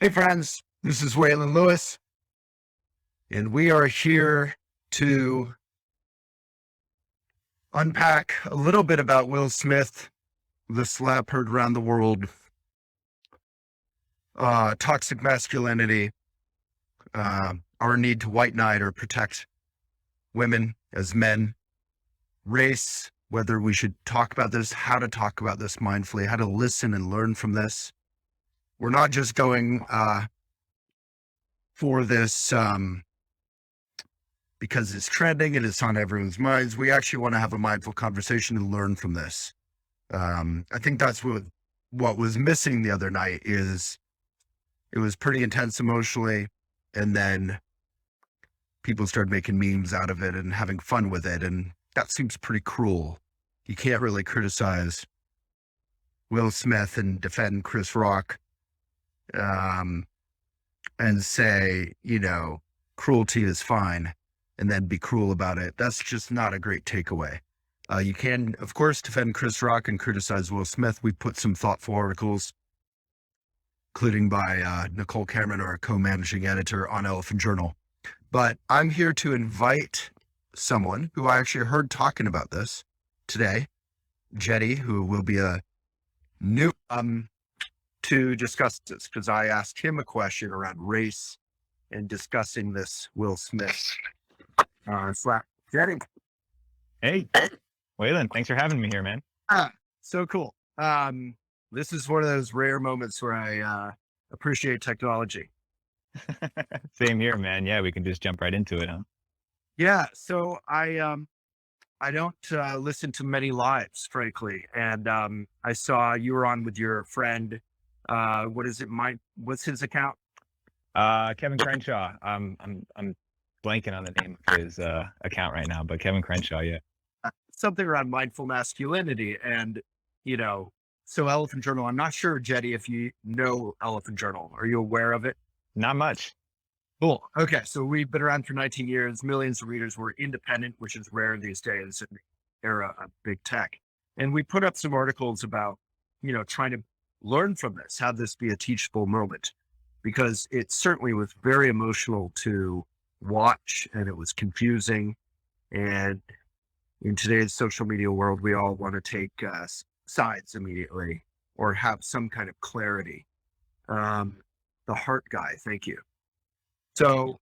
Hey friends, this is Waylon Lewis, and we are here to unpack a little bit about Will Smith, the slap heard around the world, toxic masculinity, our need to white knight or protect women as men, race, whether we should talk about this, how to talk about this mindfully, how to listen and learn from this. We're not just going for this because it's trending and it's on everyone's minds. We actually want to have a mindful conversation and learn from this. I think that's what was missing the other night is it was pretty intense emotionally, and then people started making memes out of it and having fun with it, and that seems pretty cruel. You can't really criticize Will Smith and defend Chris Rock and say, cruelty is fine, and then be cruel about it. That's just not a great takeaway. You can, of course, defend Chris Rock and criticize Will Smith. We put some thoughtful articles, including by Nicole Cameron, our co-managing editor on Elephant Journal. But I'm here to invite someone who I actually heard talking about this today, Jeddy, who will be a new to discuss this, because I asked him a question around race and discussing this Will Smith slap. Jeddy. Hey, Waylon, thanks for having me here, man. So cool. This is one of those rare moments where I appreciate technology. Same here, man. Yeah, we can just jump right into it, huh? Yeah. So I don't listen to many lives, frankly, and I saw you were on with your friend. What is it? What's his account? Kevin Crenshaw. I'm blanking on the name of his account right now, but Kevin Crenshaw, yeah. Something around mindful masculinity, and so Elephant Journal. I'm not sure, Jeddy, if you know Elephant Journal. Are you aware of it? Not much. Cool. Okay, so we've been around for 19 years. Millions of readers. We're independent, which is rare these days in the era of big tech. And we put up some articles about, trying to learn from this, have this be a teachable moment, because it certainly was very emotional to watch, and it was confusing. And in today's social media world, we all want to take sides immediately or have some kind of clarity. The heart guy, thank you. So,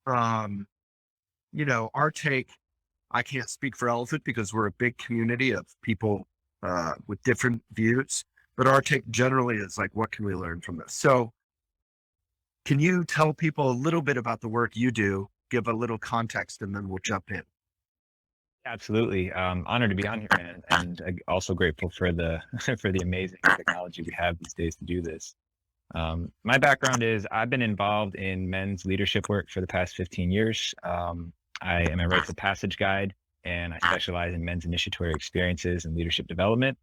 our take, I can't speak for Elephant because we're a big community of people with different views, but our take generally is like, what can we learn from this? So can you tell people a little bit about the work you do, give a little context, and then we'll jump in? Absolutely. Honored to be on here, man, and also grateful for the for the amazing technology we have these days to do this. My background is I've been involved in men's leadership work for the past 15 years. I am a rite of passage guide, and I specialize in men's initiatory experiences and leadership development.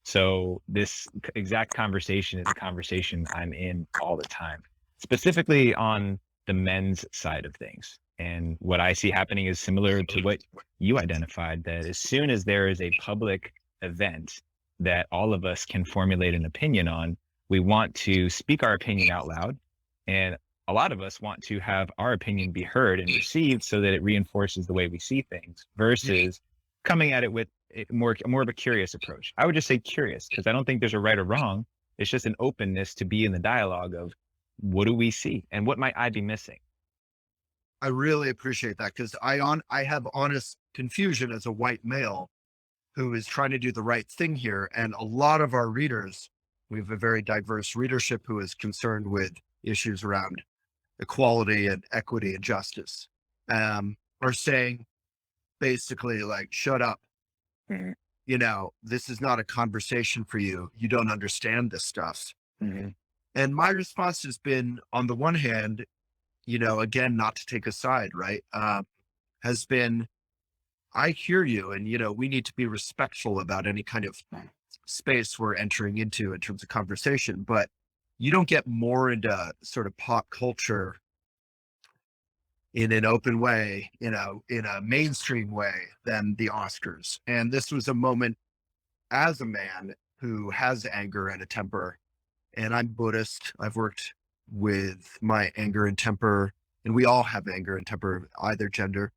So this exact conversation is a conversation I'm in all the time, specifically on the men's side of things. And what I see happening is similar to what you identified, that as soon as there is a public event that all of us can formulate an opinion on, we want to speak our opinion out loud. And a lot of us want to have our opinion be heard and received so that it reinforces the way we see things versus coming at it with more of a curious approach. I would just say curious, because I don't think there's a right or wrong. It's just an openness to be in the dialogue of what do we see and what might I be missing? I really appreciate that, because I have honest confusion as a white male who is trying to do the right thing here. And a lot of our readers, we have a very diverse readership who is concerned with issues around equality and equity and justice, are saying basically like, shut up. Mhm. This is not a conversation for you. You don't understand this stuff. Mhm. And my response has been, on the one hand, again, not to take a side, right? Has been, I hear you. And, we need to be respectful about any kind of space we're entering into in terms of conversation, but you don't get more into sort of pop culture in an open way, in a mainstream way than the Oscars. And this was a moment as a man who has anger and a temper, and I'm Buddhist. I've worked with my anger and temper, and we all have anger and temper, either gender,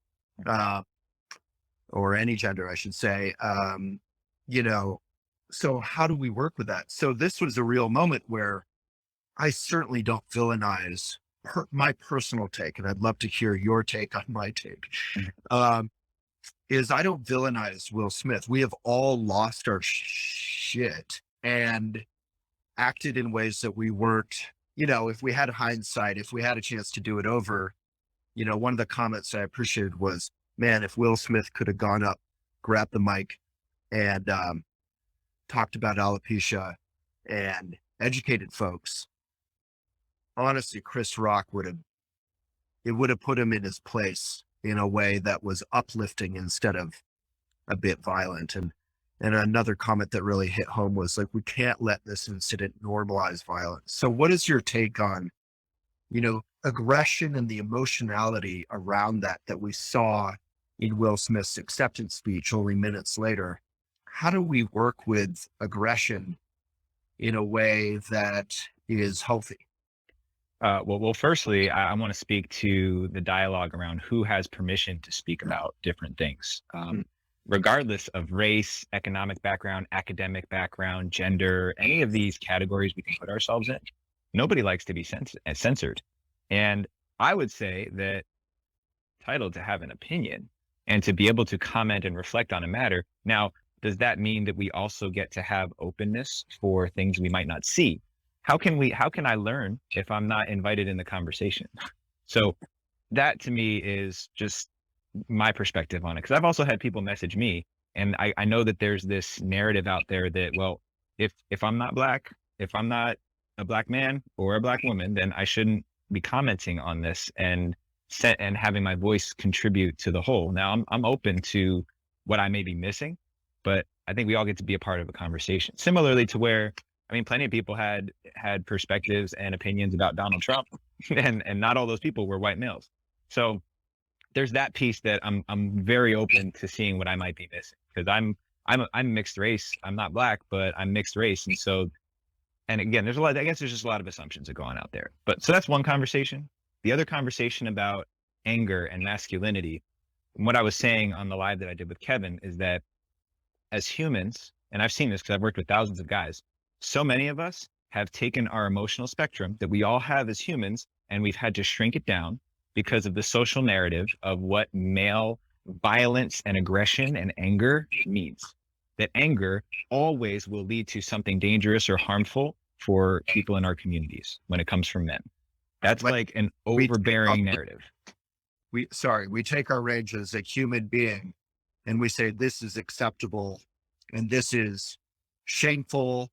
uh, or any gender, I should say. You know, so how do we work with that? So this was a real moment where I certainly don't villainize my personal take, and I'd love to hear your take on my take. Um, is I don't villainize Will Smith. We have all lost our shit and acted in ways that we weren't, if we had hindsight, if we had a chance to do it over, one of the comments I appreciated was, man, if Will Smith could have gone up, grabbed the mic, and talked about alopecia and educated folks, honestly, Chris Rock would have put him in his place in a way that was uplifting instead of a bit violent. And another comment that really hit home was like, we can't let this incident normalize violence. So what is your take on, aggression and the emotionality around that we saw in Will Smith's acceptance speech only minutes later? How do we work with aggression in a way that is healthy? Well, firstly, I want to speak to the dialogue around who has permission to speak about different things, regardless of race, economic background, academic background, gender, any of these categories we can put ourselves in. Nobody likes to be censored. And I would say that entitled to have an opinion and to be able to comment and reflect on a matter. Now, does that mean that we also get to have openness for things we might not see? How can I learn if I'm not invited in the conversation? So that to me is just my perspective on it. Cause I've also had people message me, and I know that there's this narrative out there that, well, if I'm not black, if I'm not a black man or a black woman, then I shouldn't be commenting on this and having my voice contribute to the whole. Now I'm open to what I may be missing, but I think we all get to be a part of a conversation. Similarly to where, I mean, plenty of people had perspectives and opinions about Donald Trump, and not all those people were white males. So there's that piece that I'm very open to seeing what I might be missing, because I'm mixed race. I'm not black, but I'm mixed race, and so, and again, there's a lot. I guess there's just a lot of assumptions that go on out there. But so that's one conversation. The other conversation about anger and masculinity, and what I was saying on the live that I did with Kevin, is that as humans, and I've seen this because I've worked with thousands of guys, so many of us have taken our emotional spectrum that we all have as humans, and we've had to shrink it down because of the social narrative of what male violence and aggression and anger means. That anger always will lead to something dangerous or harmful for people in our communities when it comes from men. That's like an overbearing narrative. We take our rage as a human being and we say this is acceptable and this is shameful.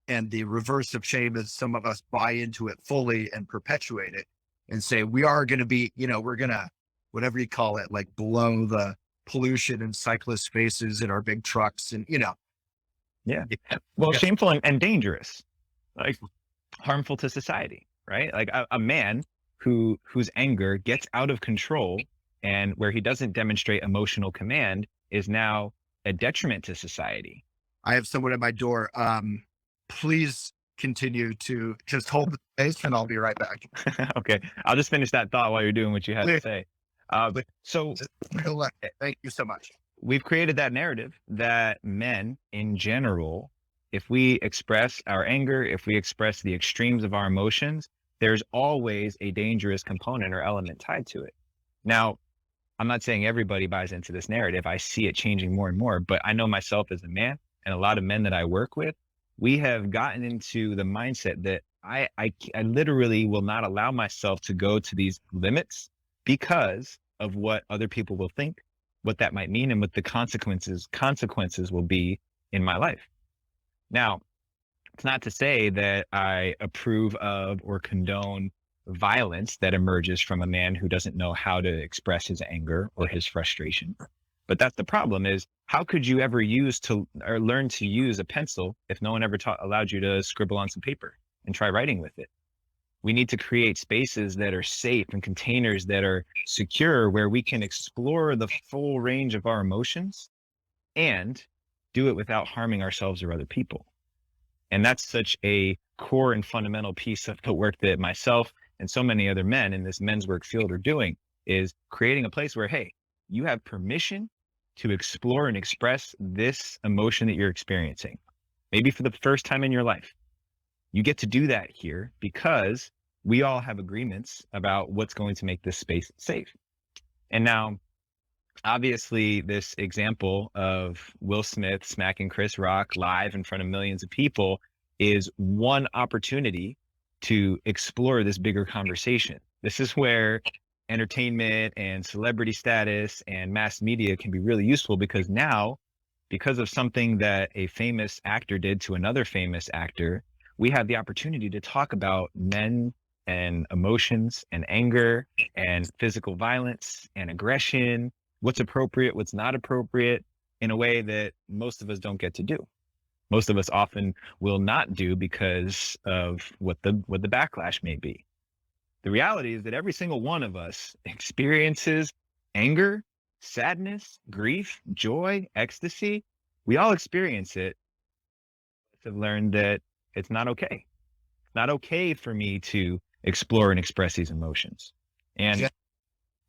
And the reverse of shame is some of us buy into it fully and perpetuate it and say, we are going to be, we're going to, whatever you call it, like blow the pollution in cyclist faces in our big trucks. And, Yeah. Well, shameful and dangerous, like harmful to society, right? Like a man whose anger gets out of control and where he doesn't demonstrate emotional command is now a detriment to society. I have someone at my door. Please continue to just hold the space and I'll be right back. Okay. I'll just finish that thought while you're doing what you had to say. So thank you so much. We've created that narrative that men in general, if we express our anger, if we express the extremes of our emotions, there's always a dangerous component or element tied to it. Now, I'm not saying everybody buys into this narrative. I see it changing more and more, but I know myself as a man and a lot of men that I work with, we have gotten into the mindset that I literally will not allow myself to go to these limits because of what other people will think, what that might mean, and what the consequences will be in my life. Now, it's not to say that I approve of or condone violence that emerges from a man who doesn't know how to express his anger or his frustration. But that's the problem, is how could you ever learn to use a pencil if no one ever allowed you to scribble on some paper and try writing with it? We need to create spaces that are safe and containers that are secure where we can explore the full range of our emotions and do it without harming ourselves or other people. And that's such a core and fundamental piece of the work that myself and so many other men in this men's work field are doing, is creating a place where, hey, you have permission to explore and express this emotion that you're experiencing, maybe for the first time in your life. You get to do that here because we all have agreements about what's going to make this space safe. And now, obviously, this example of Will Smith smacking Chris Rock live in front of millions of people is one opportunity to explore this bigger conversation. This is where entertainment and celebrity status and mass media can be really useful, because now, because of something that a famous actor did to another famous actor, we have the opportunity to talk about men and emotions and anger and physical violence and aggression, what's appropriate, what's not appropriate, in a way that most of us don't get to do. Most of us often will not do because of what the backlash may be. The reality is that every single one of us experiences anger, sadness, grief, joy, ecstasy. We all experience it. I've learned that it's not okay. It's not okay for me to explore and express these emotions. And Yeah,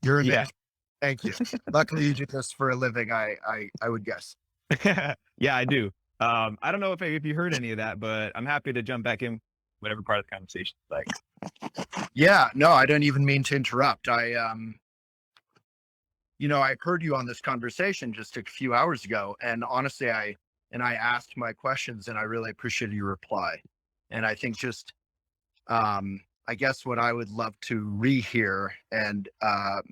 you're yeah, amazing. Thank you. Luckily, you do this for a living. I would guess. yeah, I do. I don't know if you heard any of that, but I'm happy to jump back in whatever part of the conversation is like. Yeah, no, I don't even mean to interrupt. I heard you on this conversation just a few hours ago, and honestly, I asked my questions, and I really appreciated your reply. And I think just, I guess what I would love to rehear, and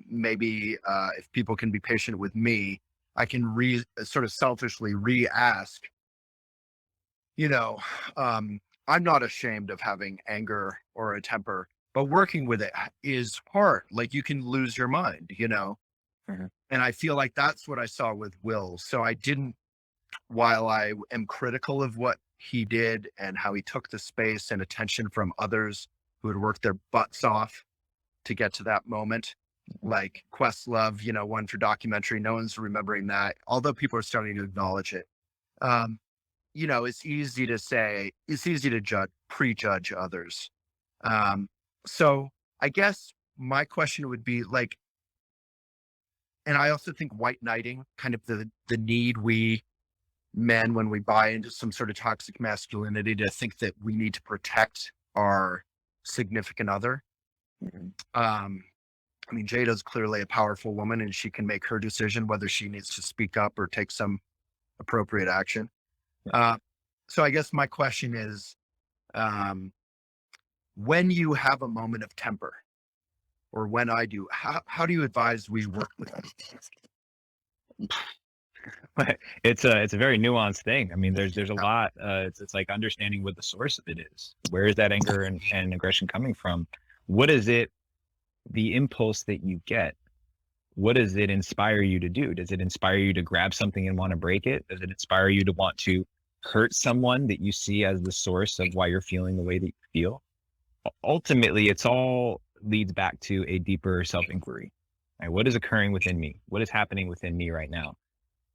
maybe if people can be patient with me, I can sort of selfishly re-ask. You know, I'm not ashamed of having anger or a temper, but working with it is hard. Like, you can lose your mind. Mhm. And I feel like that's what I saw with Will. So I didn't, while I am critical of what he did and how he took the space and attention from others who had worked their butts off to get to that moment, like Questlove, one for documentary, no one's remembering that, although people are starting to acknowledge it. Um, it's easy to say, it's easy to prejudge others. So I guess my question would be like, and I also think white knighting, kind of the need we men, when we buy into some sort of toxic masculinity, to think that we need to protect our significant other. Mhm. I mean, Jada's clearly a powerful woman, and she can make her decision whether she needs to speak up or take some appropriate action. Uh, so I guess my question is, um, when you have a moment of temper, or when I do, how do you advise we work with it? But it's a very nuanced thing. I mean, there's a lot. It's like understanding what the source of it is. Where is that anger and aggression coming from? What is it? The impulse that you get. What does it inspire you to do? Does it inspire you to grab something and want to break it? Does it inspire you to want to hurt someone that you see as the source of why you're feeling the way that you feel? Ultimately, it's all leads back to a deeper self inquiry. Right? What is occurring within me? What is happening within me right now?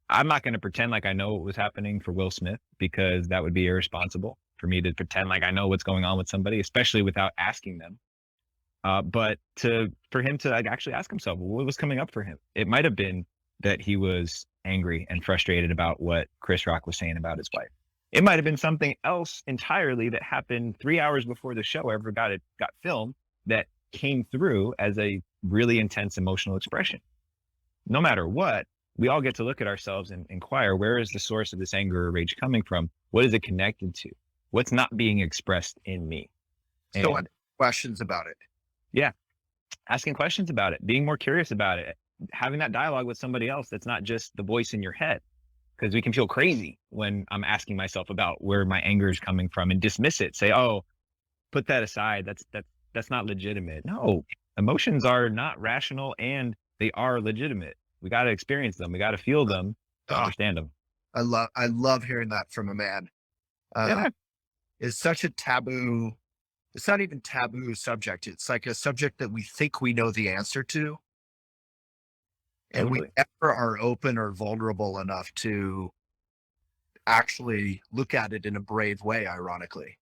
I'm not going to pretend like I know what was happening for Will Smith, because that would be irresponsible for me to pretend like I know what's going on with somebody, especially without asking them. But for him to like actually ask himself what was coming up for him, it might have been that he was angry and frustrated about what Chris Rock was saying about his wife. It might have been something else entirely that happened 3 hours before the show ever got filmed, that came through as a really intense emotional expression. No matter what, we all get to look at ourselves and inquire, where is the source of this anger or rage coming from? What is it connected to? What's not being expressed in me? So And questions about it. yeah, asking questions about it, being more curious about it, having that dialogue with somebody else that's not just the voice in your head. Because we can feel crazy when I'm asking myself about where my anger is coming from and dismiss it, say, oh, put that aside. That's not legitimate. No, emotions are not rational, and they are legitimate. We got to experience them. We got to feel them to Oh, understand them. I love hearing that from a man. Yeah, It's such a taboo. It's not even taboo subject. It's like a subject that we think we know the answer to, and we totally. never are open or vulnerable enough to actually look at it in a brave way, ironically.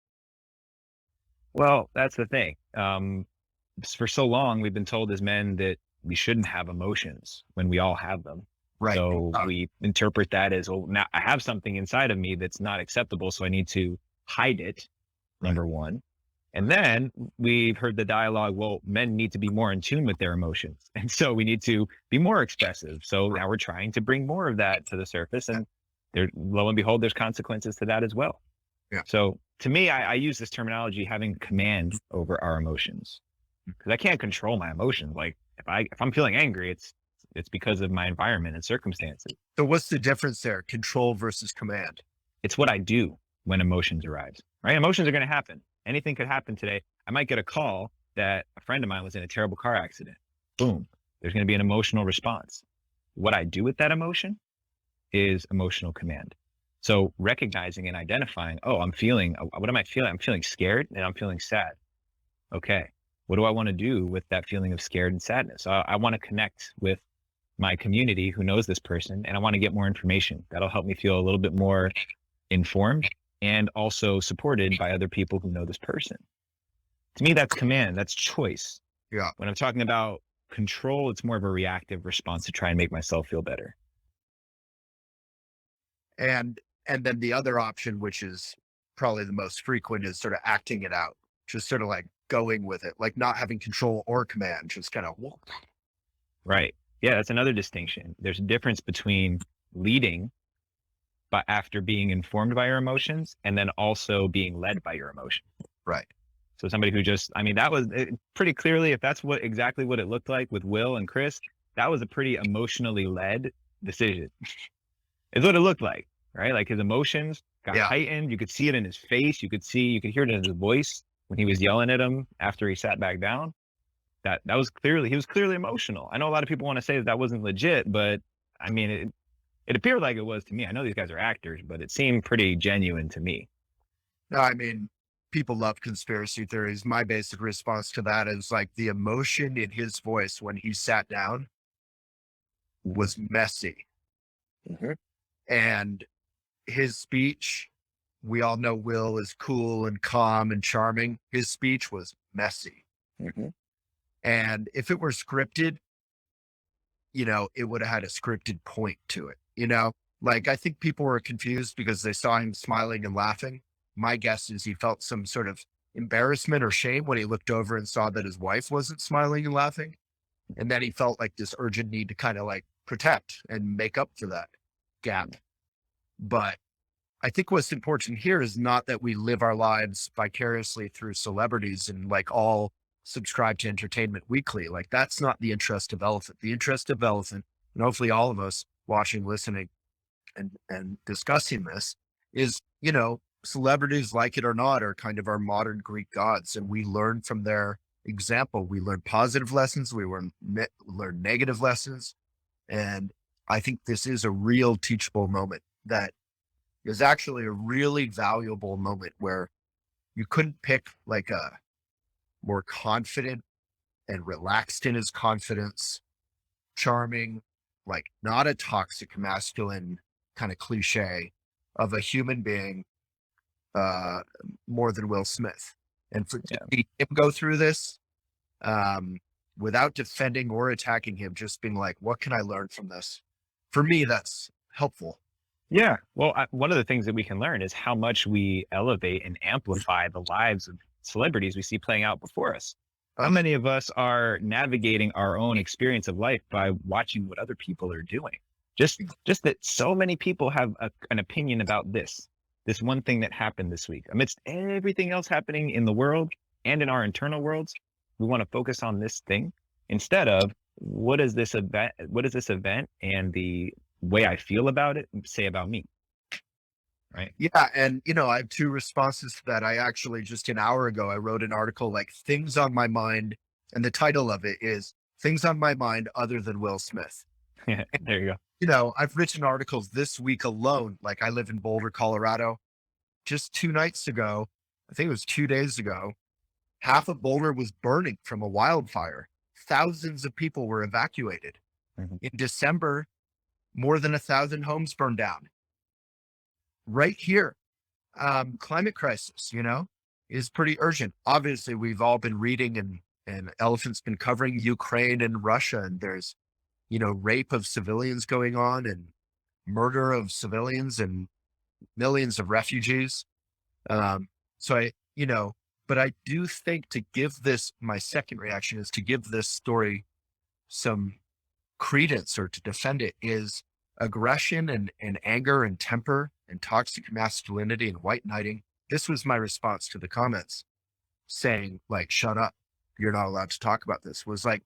Well, that's the thing. For so long, we've been told as men that we shouldn't have emotions when we all have them. Right. So we interpret that as, oh, now I have something inside of me that's not acceptable, so I need to hide it, number one. And then we've heard the dialogue, well, men need to be more in tune with their emotions. And so we need to be more expressive. So now we're trying to bring more of that to the surface. And there, lo and behold, there's consequences to that as well. Yeah. So to me, I use this terminology, having command over our emotions, because I can't control my emotions. Like if I'm feeling angry, it's because of my environment and circumstances. So what's the difference there? Control versus command. It's what I do when emotions arise, right? Emotions are going to happen. Anything could happen today. I might get a call that a friend of mine was in a terrible car accident. Boom. There's going to be an emotional response. What I do with that emotion is emotional command. So recognizing and identifying, oh, what am I feeling? I'm feeling scared and I'm feeling sad. Okay. What do I want to do with that feeling of scared and sadness? I want to connect with my community who knows this person, and I want to get more information. That'll help me feel a little bit more informed and also supported by other people who know this person. To me, that's command, that's choice. Yeah. When I'm talking about control, it's more of a reactive response to try and make myself feel better. And then the other option, which is probably the most frequent, is sort of acting it out, just sort of like going with it, like not having control or command, just kind of. Right. Yeah, that's another distinction. There's a difference between leading but after being informed by your emotions, and then also being led by your emotions. Right. So somebody who just, I mean, that was pretty clearly, if that's exactly what it looked like with Will and Chris, that was a pretty emotionally led decision. Is what it looked like, right? Like his emotions got heightened. You could see it in his face. You could hear it in his voice when he was yelling at him after he sat back down. That was clearly, he was clearly emotional. I know a lot of people want to say that wasn't legit, but I mean, it appeared like it was to me. I know these guys are actors, but it seemed pretty genuine to me. No, I mean, people love conspiracy theories. My basic response to that is like the emotion in his voice when he sat down was messy. And his speech, we all know Will is cool and calm and charming. His speech was messy. And if it were scripted, it would have had a scripted point to it. Like I think people were confused because they saw him smiling and laughing. My guess is he felt some sort of embarrassment or shame when he looked over and saw that his wife wasn't smiling and laughing. And then he felt like this urgent need to kind of like protect and make up for that gap. But I think what's important here is not that we live our lives vicariously through celebrities and like all subscribe to Entertainment Weekly. Like that's not the interest of Elephant. The interest of Elephant, and hopefully all of us watching, listening, and discussing this is, celebrities, like it or not, are kind of our modern Greek gods. And we learn from their example. We learn positive lessons. We learn negative lessons. And I think this is a real teachable moment that is actually a really valuable moment where you couldn't pick like a more confident and relaxed in his confidence, charming, like not a toxic masculine kind of cliche of a human being, more than Will Smith. And to see him go through this without defending or attacking him, just being like, what can I learn from this? For me, that's helpful. Yeah. Well, one of the things that we can learn is how much we elevate and amplify the lives of celebrities we see playing out before us. How many of us are navigating our own experience of life by watching what other people are doing? Just that so many people have an opinion about this one thing that happened this week. Amidst everything else happening in the world and in our internal worlds, we want to focus on this thing instead of what is this event and the way I feel about it say about me. Right. Yeah. And, I have two responses to that. I actually just an hour ago, I wrote an article like Things on My Mind. And the title of it is Things on My Mind Other Than Will Smith. Yeah, there you go. I've written articles this week alone. Like I live in Boulder, Colorado. Just 2 nights ago, I think it was 2 days ago, half of Boulder was burning from a wildfire. Thousands of people were evacuated. In December, more than 1,000 homes burned down. right here. Climate crisis, is pretty urgent. Obviously, we've all been reading and Elephant's been covering Ukraine and Russia, and there's, rape of civilians going on and murder of civilians and millions of refugees. Um, so but I do think to give this, my second reaction is to give this story some credence or to defend it is aggression and anger and temper and toxic masculinity and white knighting. This was my response to the comments saying, like, shut up. You're not allowed to talk about this. Was like,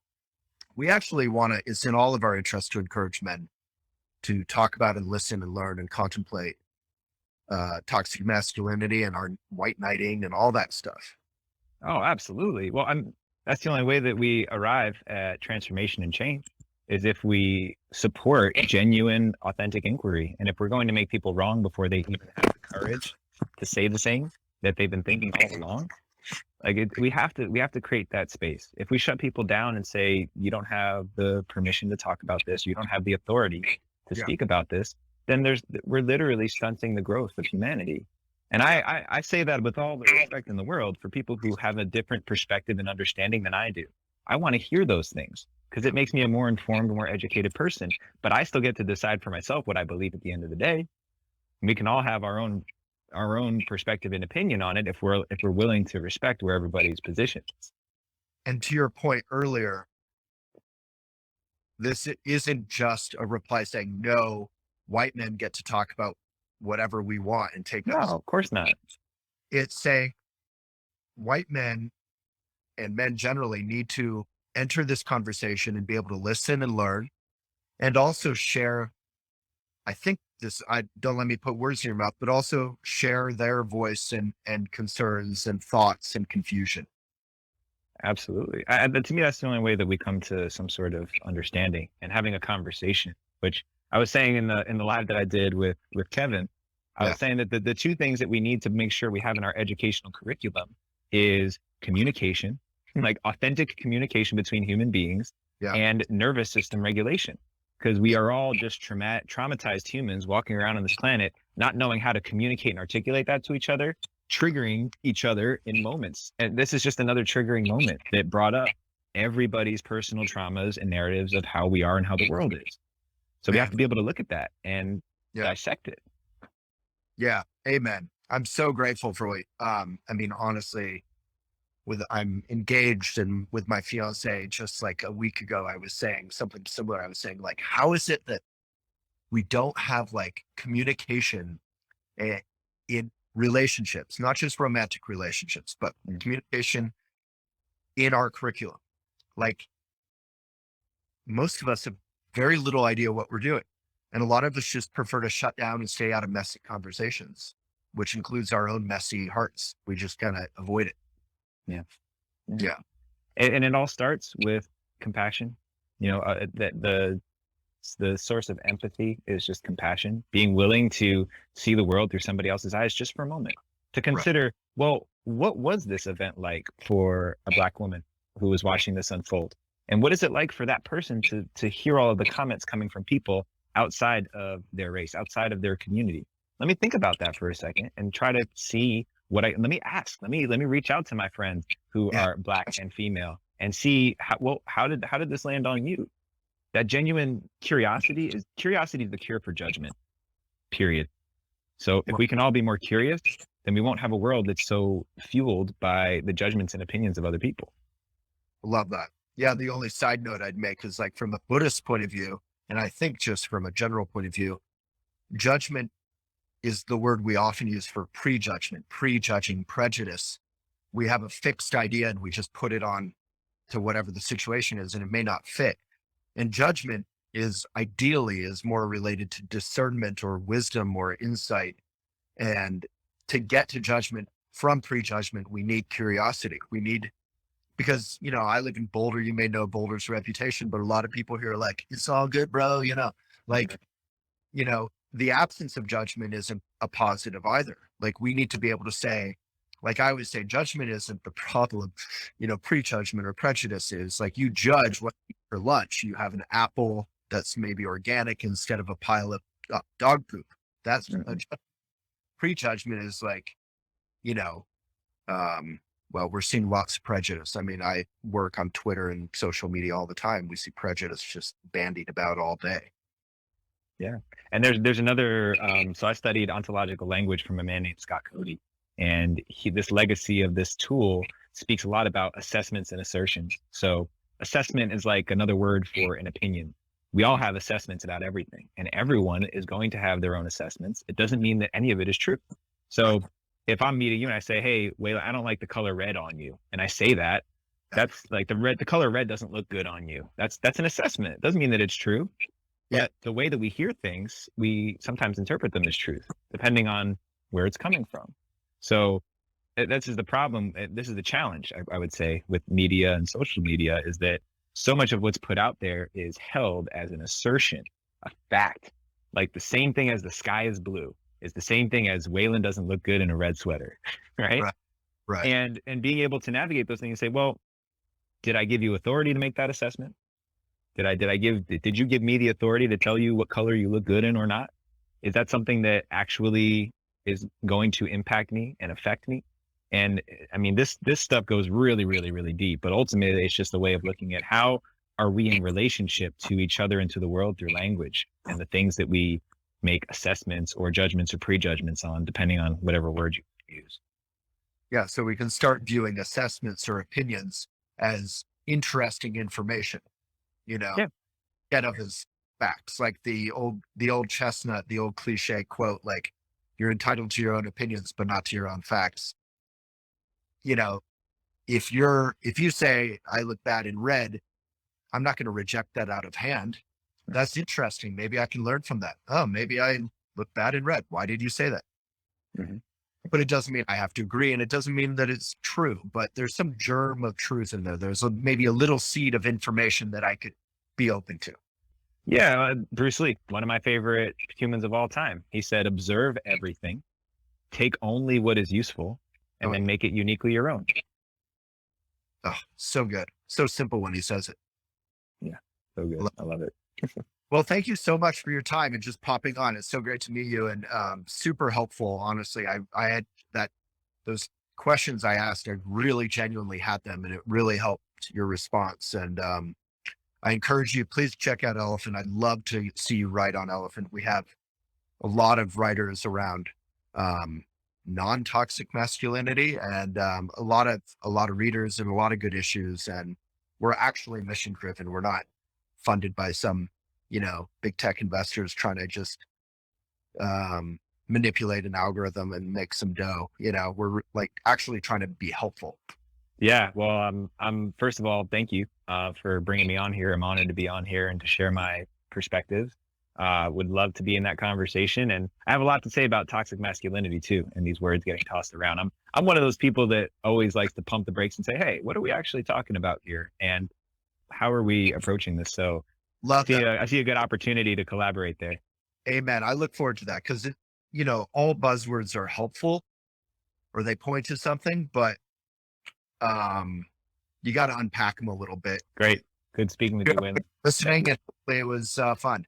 we actually want to, it's in all of our interest to encourage men to talk about and listen and learn and contemplate toxic masculinity and our white knighting and all that stuff. Oh, absolutely. Well, that's the only way that we arrive at transformation and change is if we support genuine, authentic inquiry. And if we're going to make people wrong before they even have the courage to say the thing that they've been thinking all along, we have to create that space. If we shut people down and say, you don't have the permission to talk about this, you don't have the authority to speak about this, then we're literally stunting the growth of humanity. And I say that with all the respect in the world for people who have a different perspective and understanding than I do. I want to hear those things because it makes me a more informed, more educated person. But I still get to decide for myself what I believe at the end of the day. We can all have our own perspective and opinion on it if we're willing to respect where everybody's position is. And to your point earlier, this isn't just a reply saying, no, white men get to talk about whatever we want and take No, of course not. It's saying white men and men generally need to enter this conversation and be able to listen and learn and also share. I think I don't let me put words in your mouth, but also share their voice and concerns and thoughts and confusion. Absolutely. To me, that's the only way that we come to some sort of understanding and having a conversation, which I was saying in the live that I did with Kevin. I was saying that the two things that we need to make sure we have in our educational curriculum is communication, like authentic communication between human beings, and nervous system regulation. Because we are all just traumatized humans walking around on this planet, not knowing how to communicate and articulate that to each other, triggering each other in moments. And this is just another triggering moment that brought up everybody's personal traumas and narratives of how we are and how the world is. So we have to be able to look at that and dissect it. Yeah. Amen. I'm so grateful for what, honestly, I'm engaged and with my fiance, just like a week ago, I was saying something similar. I was saying, like, how is it that we don't have like communication in relationships, not just romantic relationships, but communication in our curriculum? Like, most of us have very little idea what we're doing. And a lot of us just prefer to shut down and stay out of messy conversations, which includes our own messy hearts. We just kind of avoid it. Yeah. And it all starts with compassion. The source of empathy is just compassion, being willing to see the world through somebody else's eyes just for a moment, to consider, well, what was this event like for a Black woman who was watching this unfold? And what is it like for that person to hear all of the comments coming from people outside of their race, outside of their community? Let me think about that for a second and try to see let me reach out to my friends who are Black and female and see how did this land on you? That genuine curiosity is the cure for judgment, period. So if we can all be more curious, then we won't have a world that's so fueled by the judgments and opinions of other people. Love that. Yeah. The only side note I'd make is, like, from a Buddhist point of view, and I think just from a general point of view, judgment is the word we often use for prejudgment, prejudging, prejudice. We have a fixed idea and we just put it on to whatever the situation is, and it may not fit. And judgment is more related to discernment or wisdom or insight. And to get to judgment from prejudgment, we need curiosity. Because, I live in Boulder. You may know Boulder's reputation, but a lot of people here are like, it's all good, bro. The absence of judgment isn't a positive either. Like, we need to be able to say, like I always say, judgment isn't the problem. Prejudgment or prejudice is, like, you judge what you eat for lunch. You have an apple that's maybe organic instead of a pile of dog poop. That's a judgment. prejudgment is like, you know, well, we're seeing lots of prejudice. I mean, I work on Twitter and social media all the time. We see prejudice just bandied about all day. Yeah. And there's another, so I studied ontological language from a man named Scott Cody. And this legacy of this tool speaks a lot about assessments and assertions. So assessment is like another word for an opinion. We all have assessments about everything, and everyone is going to have their own assessments. It doesn't mean that any of it is true. So if I'm meeting you and I say, hey, Waylon, I don't like the color red on you, and I say that, that's like the color red doesn't look good on you. That's an assessment. It doesn't mean that it's true. Yeah. But the way that we hear things, we sometimes interpret them as truth, depending on where it's coming from. So this is the problem. This is the challenge, I would say, with media and social media, is that so much of what's put out there is held as an assertion, a fact. Like the same thing as the sky is blue is the same thing as Waylon doesn't look good in a red sweater, right? Right. And being able to navigate those things and say, well, did I give you authority to make that assessment? Did you give me the authority to tell you what color you look good in or not? Is that something that actually is going to impact me and affect me? And I mean, this stuff goes really, really, really deep, but ultimately it's just a way of looking at how are we in relationship to each other and to the world through language and the things that we make assessments or judgments or prejudgments on, depending on whatever word you use. Yeah. So we can start viewing assessments or opinions as interesting information, Yeah. instead of as facts. Like the old chestnut, the old cliche quote, like, you're entitled to your own opinions, but not to your own facts. If you say I look bad in red, I'm not going to reject that out of hand. That's interesting. Maybe I can learn from that. Oh, maybe I look bad in red. Why did you say that? Mm-hmm. But it doesn't mean I have to agree, and it doesn't mean that it's true, but there's some germ of truth in there. There's maybe a little seed of information that I could be open to. Yeah, Bruce Lee, one of my favorite humans of all time. He said, observe everything, take only what is useful, and then make it uniquely your own. Oh, so good. So simple when he says it. Yeah, so good. I love it. Well, thank you so much for your time and just popping on. It's so great to meet you, and super helpful. Honestly, I had those questions I asked, I really genuinely had them, and it really helped your response. And I encourage you, please check out Elephant. I'd love to see you write on Elephant. We have a lot of writers around non-toxic masculinity, and a lot of readers and a lot of good issues. And we're actually mission driven. We're not funded by some big tech investors trying to just manipulate an algorithm and make some dough. We're like actually trying to be helpful. Yeah, well, I'm first of all, thank you for bringing me on here. I'm honored to be on here and to share my perspective. Would love to be in that conversation, and I have a lot to say about toxic masculinity too, and these words getting tossed around. I'm one of those people that always likes to pump the brakes and say, hey, what are we actually talking about here, and how are we approaching this? So I see a good opportunity to collaborate there. Amen. I look forward to that, because all buzzwords are helpful or they point to something, but you got to unpack them a little bit. Great. Good speaking with you, Waylon. Listening, it was fun.